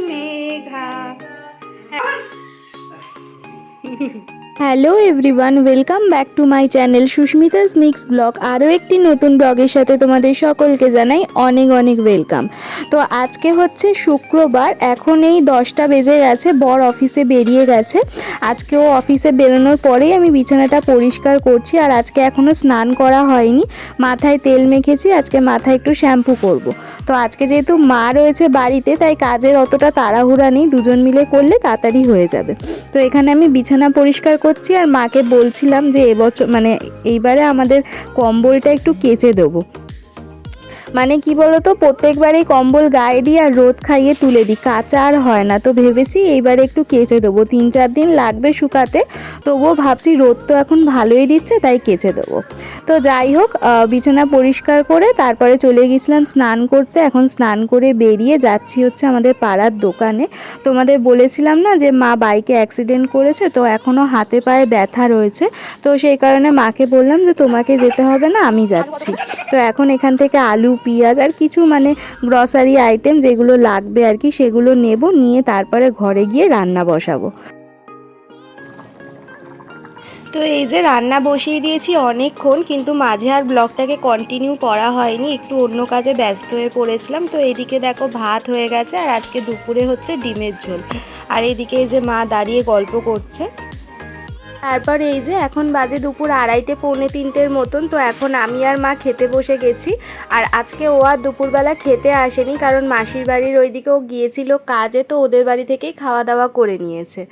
Megha. Hello everyone, welcome back to my channel Susmita's mix blog. আরও একটি নতুন ব্লগের সাথে তোমাদের সকলকে জানাই অনেক অনেক ওয়েলকাম। তো আজকে হচ্ছে শুক্রবার, এখন এই 10টা বেজে গেছে, বর অফিসে বেরিয়ে গেছে। আজকে ও অফিসে বেরোনোর পরেই আমি বিছানাটা পরিষ্কার করছি। আর আজকে এখনও স্নান করা হয়নি, মাথায় তেল মেখেছি, আজকে মাথায় একটু শ্যাম্পু করব। তো আজকে যেহেতু মা রয়েছে বাড়িতে, তাই কাজের অতটা তাড়াহুড়া নেই, দুজন মিলে করলে তাড়াতাড়ি হয়ে যাবে। তো এখানে আমি বিছানা পরিষ্কার করছি আর মাকে বলছিলাম যে এবছর এইবারে আমাদের কম্বলটা একটু কেচে দেবো। মানে কি বলতো, প্রত্যেকবারই কম্বল গায়ে দিই আর রোদ খাইয়ে তুলে দিই, কাঁচা আর হয় না। তো ভেবেছি এইবারে একটু কেচে দেবো, 3-4 দিন লাগবে শুকাতে, তবুও ভাবছি রোদ তো এখন ভালোই দিচ্ছে, তাই কেচে দেবো। তো যাই হোক, বিছানা পরিষ্কার করে তারপরে চলে গেছিলাম স্নান করতে। এখন স্নান করে বেরিয়ে যাচ্ছি হচ্ছে আমাদের পাড়ার দোকানে। তোমাদের বলেছিলাম না যে মা বাইকে অ্যাক্সিডেন্ট করেছে, তো এখনও হাতে পায়ে ব্যথা রয়েছে। তো সেই কারণে মাকে বললাম যে তোমাকে যেতে হবে না, আমি যাচ্ছি। তো এখন এখান থেকে আলু, পেঁয়াজ আর কিছু গ্রসারি আইটেম যেগুলো লাগবে আর কি, সেগুলো নেব, নিয়ে তারপরে ঘরে গিয়ে রান্না বসাবো। তো এই যে রান্না বসিয়ে দিয়েছি অনেকক্ষণ, কিন্তু মাঝে আর ব্লগটাকে কন্টিনিউ করা হয়নি, একটু অন্য কাজে ব্যস্ত হয়ে পড়েছিলাম। তো এইদিকে দেখো ভাত হয়ে গেছে, আর আজকে দুপুরে হচ্ছে ডিমের ঝোল। আর এইদিকে এই যে মা দাঁড়িয়ে গল্প করছে। তারপর এই যে এখন বাজে দুপুর 2:30 পৌনে 3টের মতন। তো এখন আমি আর মা খেতে বসে গেছি। আর আজকে ও আর দুপুরবেলা খেতে আসেনি, কারণ মাসির বাড়ির ওইদিকেও গিয়েছিল কাজে, তো ওদের বাড়ি থেকেই খাওয়া দাওয়া করে নিয়েছে।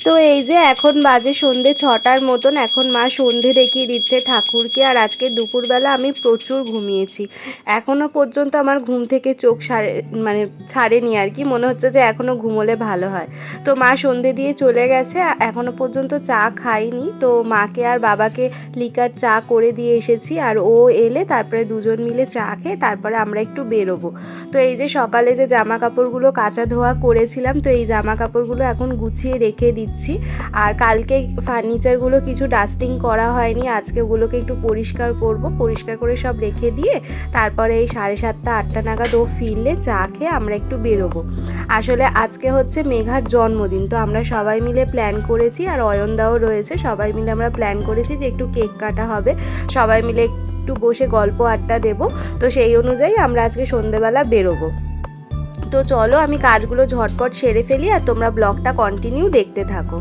তো এই যে এখন বাজে সন্ধে 6টার মতন, এখন মা সন্ধে দেখিয়ে দিচ্ছে ঠাকুরকে। আর আজকে দুপুরবেলা আমি প্রচুর ঘুমিয়েছি, এখনও পর্যন্ত আমার ঘুম থেকে চোখ ছাড়েনি আর কি, মনে হচ্ছে যে এখনও ঘুমোলে ভালো হয়। তো মা সন্ধে দিয়ে চলে গেছে, এখনও পর্যন্ত চা খাইনি। তো মাকে আর বাবাকে লিকার চা করে দিয়ে এসেছি, আর ও এলে তারপরে দুজন মিলে চা খেয়ে তারপরে আমরা একটু বেরোবো। তো এই যে সকালে যে জামা কাপড়গুলো কাচা ধোয়া করেছিলাম, তো এই জামা কাপড়গুলো এখন গুছিয়ে রেখে দিচ্ছি। আর কালকে ফার্নিচারগুলো কিছু ডাস্টিং করা হয়নি, আজকে ওগুলোকে একটু পরিষ্কার করব, পরিষ্কার করে সব রেখে দিয়ে তারপরে এই 7:30-8টা নাগাদ ও ফিরলে চা খেয়ে আমরা একটু বেরোবো। আসলে আজকে হচ্ছে মেঘার জন্মদিন, তো আমরা সবাই মিলে প্ল্যান করেছি, আর অয়নদাও রয়েছে, সবাই মিলে আমরা প্ল্যান করেছি যে একটু কেক কাটা হবে, সবাই মিলে একটু বসে গল্প আড্ডা দেবো। তো সেই অনুযায়ী আমরা আজকে সন্ধেবেলা বেরোবো। তো চলো আমি কাজগুলো ঝটপট সেরে ফেলি, আর তোমরা ব্লগটা কন্টিনিউ দেখতে থাকো।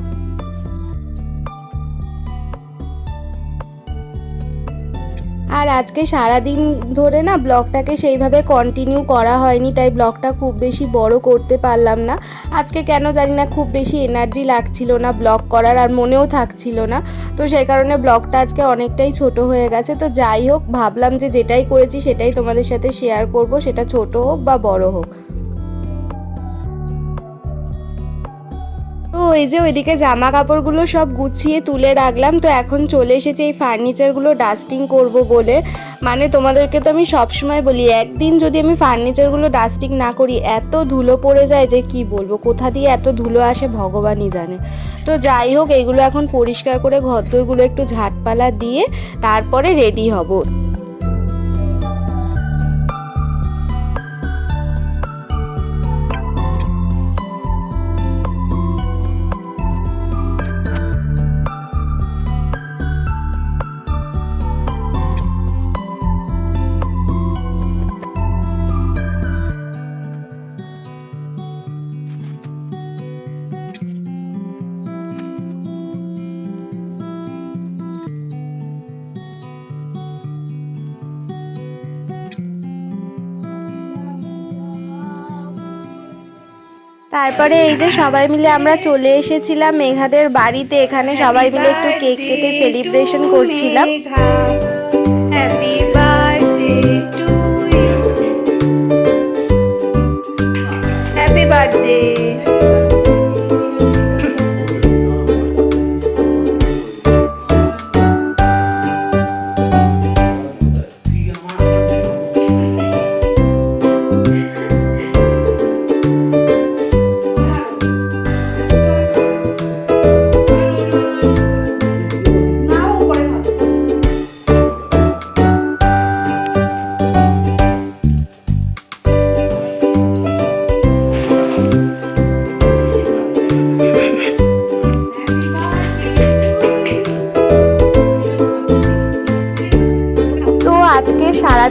আর আজকে সারাদিন ধরে না ব্লগটাকে সেইভাবে কন্টিনিউ করা হয়নি, তাই ব্লগটা খুব বেশি বড় করতে পারলাম না। আজকে কেন জানি না খুব বেশি এনার্জি লাগছিল না ব্লগ করার, আর মনেও থাকছিল না। তো সেই কারণে ব্লগটা আজকে অনেকটাই ছোট হয়ে গেছে। তো যাই হোক, ভাবলাম যে যেটাই করেছি সেটাই তোমাদের সাথে শেয়ার করব, সেটা ছোট হোক বা বড় হোক। তো এই যে ওইদিকে জামা কাপড়গুলো সব গুছিয়ে তুলে রাখলাম। তো এখন চলে এসেছে এই ফার্নিচারগুলো ডাস্টিং করব বলে। তোমাদেরকে তো আমি সবসময় বলি, একদিন যদি আমি ফার্নিচারগুলো ডাস্টিং না করি, এত ধুলো পড়ে যায় যে কি বলবো, কোথা দিয়ে এত ধুলো আসে ভগবানই জানে। তো যাই হোক, এইগুলো এখন পরিষ্কার করে ঘরদোরগুলো একটু ঝাঁটপালা দিয়ে তারপরে রেডি হব। তারপরে এই যে সবাই মিলে আমরা চলে এসেছিলাম মেঘাদের বাড়িতে, এখানে সবাই মিলে একটু কেক কেটে সেলিব্রেশন করছিলাম। Happy birthday to you, happy birthday.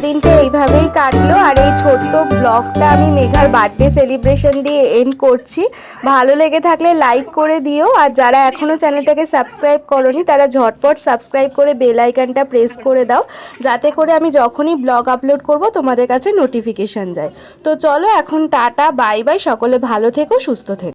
সারাদিনটা এইভাবেই কাটলো। আর এই ছোট্ট ব্লগটা আমি মেঘার বার্থডে সেলিব্রেশন দিয়ে এন্ড করছি। ভালো লেগে থাকলে লাইক করে দিও, আর যারা এখনও চ্যানেলটাকে সাবস্ক্রাইব করোনি তারা ঝটপট সাবস্ক্রাইব করে বেল আইকনটা প্রেস করে দাও, যাতে করে আমি যখনই ব্লগ আপলোড করব তোমাদের কাছে নোটিফিকেশান যায়। তো চলো এখন টাটা, বাই বাই, সকলে ভালো থেকো, সুস্থ থেকো।